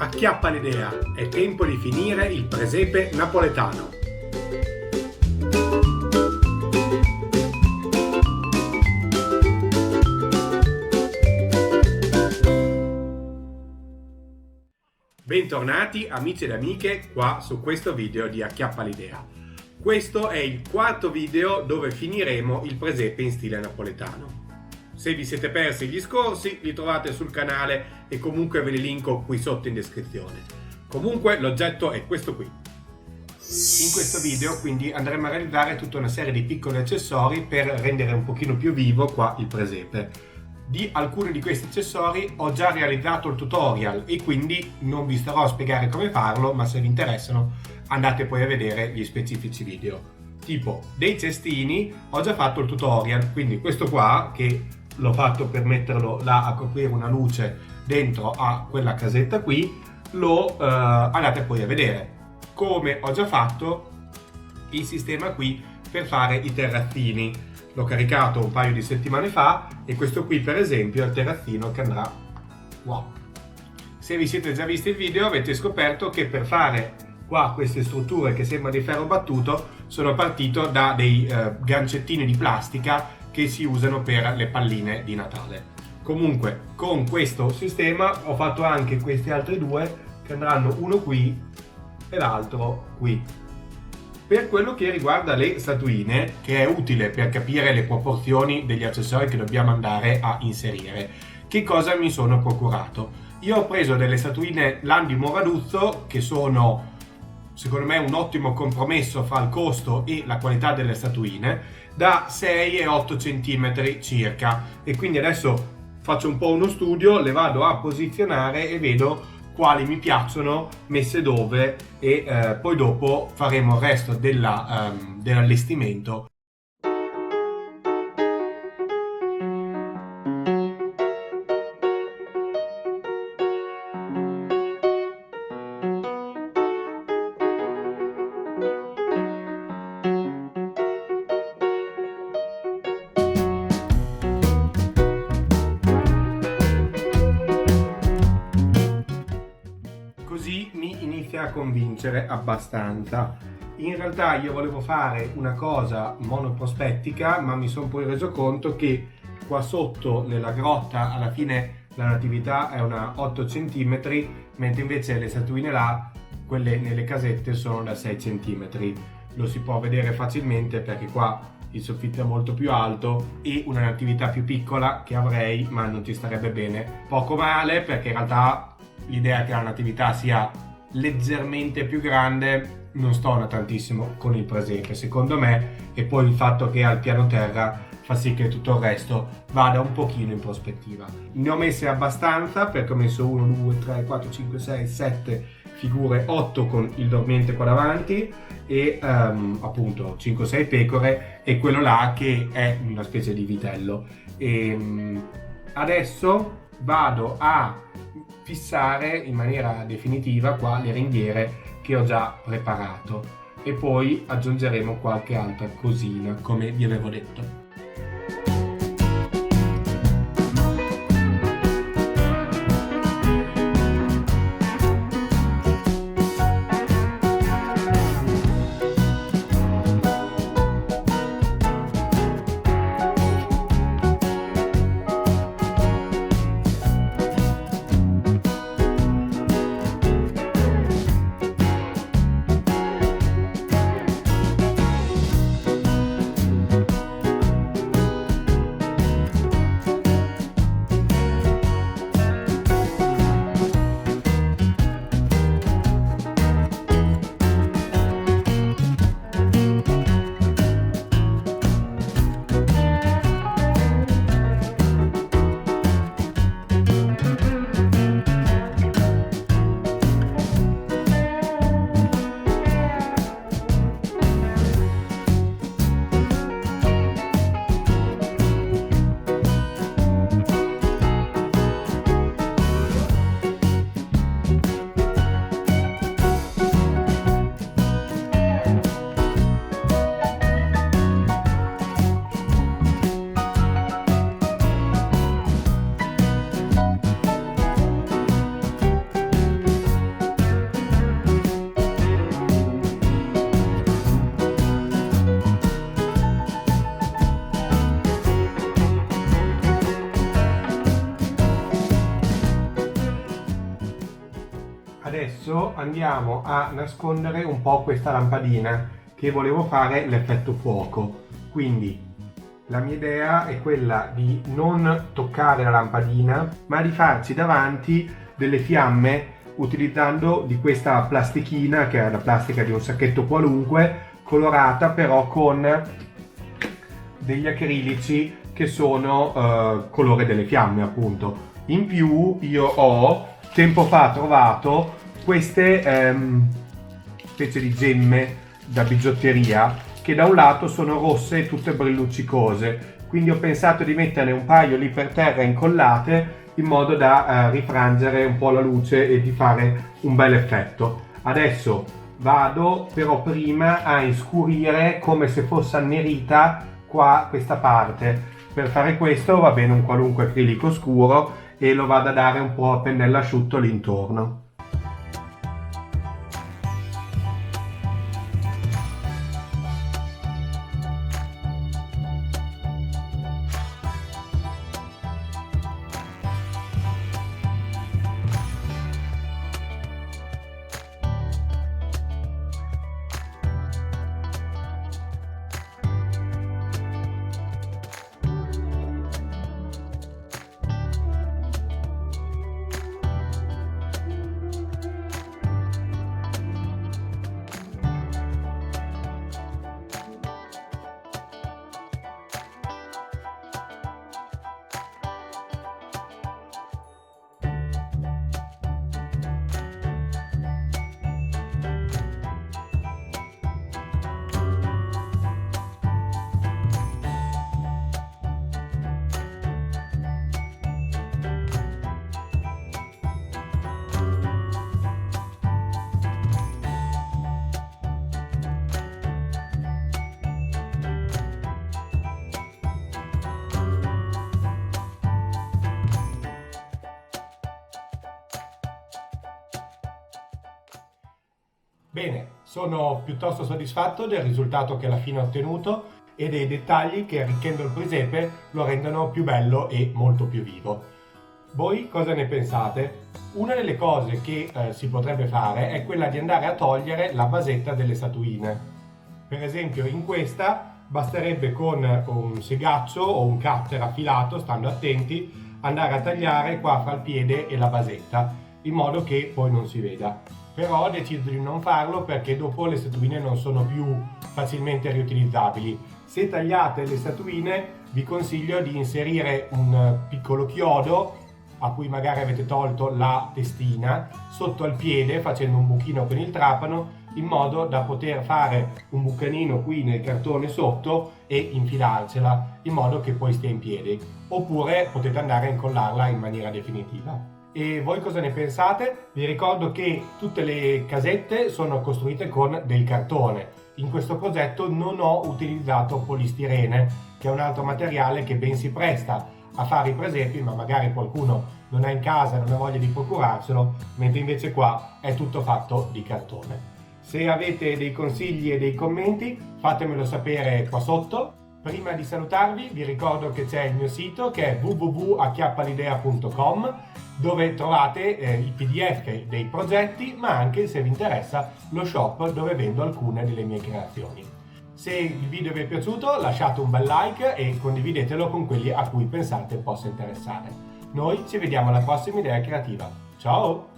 Acchiappa l'idea, è tempo di finire il presepe napoletano. Bentornati amici ed amiche qua su questo video di Acchiappa l'idea. Questo è il quarto video dove finiremo il presepe in stile napoletano. Se vi siete persi gli scorsi li trovate sul canale e comunque ve li linko qui sotto in descrizione. Comunque l'oggetto è questo qui. In questo video quindi andremo a realizzare tutta una serie di piccoli accessori per rendere un pochino più vivo qua il presepe. Di alcuni di questi accessori ho già realizzato il tutorial e quindi non vi starò a spiegare come farlo, ma se vi interessano andate poi a vedere gli specifici video. Tipo dei cestini ho già fatto il tutorial, quindi questo qua che l'ho fatto per metterlo là a coprire una luce dentro a quella casetta qui, lo andate poi a vedere. Come ho già fatto il sistema qui per fare i terrazzini, l'ho caricato un paio di settimane fa e questo qui per esempio è il terrazzino che andrà wow. Se vi siete già visti il video avete scoperto che per fare qua queste strutture che sembrano di ferro battuto sono partito da dei gancettini di plastica che si usano per le palline di Natale. Comunque con questo sistema ho fatto anche questi altri due che andranno uno qui e l'altro qui. Per quello che riguarda le statuine, che è utile per capire le proporzioni degli accessori che dobbiamo andare a inserire, che cosa mi sono procurato? Io ho preso delle statuine Landi Moraduzzo che sono secondo me un ottimo compromesso fra il costo e la qualità delle statuine, da 6 e 8 cm circa, e quindi adesso faccio un po' uno studio, le vado a posizionare e vedo quali mi piacciono messe dove e poi dopo faremo il resto dell'allestimento. Così mi inizia a convincere abbastanza. In realtà io volevo fare una cosa monoprospettica, ma mi sono poi reso conto che qua sotto nella grotta alla fine la natività è una 8 cm, mentre invece le statuine là, quelle nelle casette, sono da 6 cm. Lo si può vedere facilmente perché qua il soffitto è molto più alto e una natività più piccola che avrei, ma non ci starebbe bene. Poco male, perché in realtà l'idea che la natività sia leggermente più grande non stona tantissimo con il presepe secondo me, e poi il fatto che al piano terra fa sì che tutto il resto vada un pochino in prospettiva. Ne ho messe abbastanza perché ho messo 1, 2, 3, 4, 5, 6, 7 figure, 8 con il dormiente qua davanti e appunto 5-6 pecore e quello là che è una specie di vitello. Adesso vado a fissare in maniera definitiva qua le ringhiere che ho già preparato e poi aggiungeremo qualche altra cosina come vi avevo detto. Adesso andiamo a nascondere un po' questa lampadina che volevo fare l'effetto fuoco. Quindi la mia idea è quella di non toccare la lampadina, ma di farci davanti delle fiamme utilizzando di questa plastichina, che è la plastica di un sacchetto qualunque, colorata però con degli acrilici che sono colore delle fiamme, appunto. In più io ho tempo fa trovato queste specie di gemme da bigiotteria che da un lato sono rosse e tutte brilluccicose, quindi ho pensato di metterne un paio lì per terra incollate in modo da rifrangere un po' la luce e di fare un bel effetto. Adesso vado però prima a inscurire come se fosse annerita qua questa parte. Per fare questo va bene un qualunque acrilico scuro e lo vado a dare un po' a pennello asciutto l'intorno. Bene, sono piuttosto soddisfatto del risultato che alla fine ho ottenuto e dei dettagli che, arricchendo il presepe, lo rendono più bello e molto più vivo. Voi cosa ne pensate? Una delle cose che si potrebbe fare è quella di andare a togliere la basetta delle statuine. Per esempio in questa basterebbe con un segaccio o un cutter affilato, stando attenti, andare a tagliare qua fra il piede e la basetta, in modo che poi non si veda. Però ho deciso di non farlo perché dopo le statuine non sono più facilmente riutilizzabili. Se tagliate le statuine vi consiglio di inserire un piccolo chiodo a cui magari avete tolto la testina sotto al piede facendo un buchino con il trapano in modo da poter fare un bucanino qui nel cartone sotto e infilarcela in modo che poi stia in piedi, oppure potete andare a incollarla in maniera definitiva. E voi cosa ne pensate? Vi ricordo che tutte le casette sono costruite con del cartone. In questo progetto non ho utilizzato polistirene, che è un altro materiale che ben si presta a fare i presepi, ma magari qualcuno non ha in casa, non ha voglia di procurarselo, mentre invece qua è tutto fatto di cartone. Se avete dei consigli e dei commenti, fatemelo sapere qua sotto. Prima di salutarvi vi ricordo che c'è il mio sito che è www.acchiappalidea.com, dove trovate i PDF dei progetti, ma anche, se vi interessa, lo shop dove vendo alcune delle mie creazioni. Se il video vi è piaciuto lasciate un bel like e condividetelo con quelli a cui pensate possa interessare. Noi ci vediamo alla prossima idea creativa. Ciao!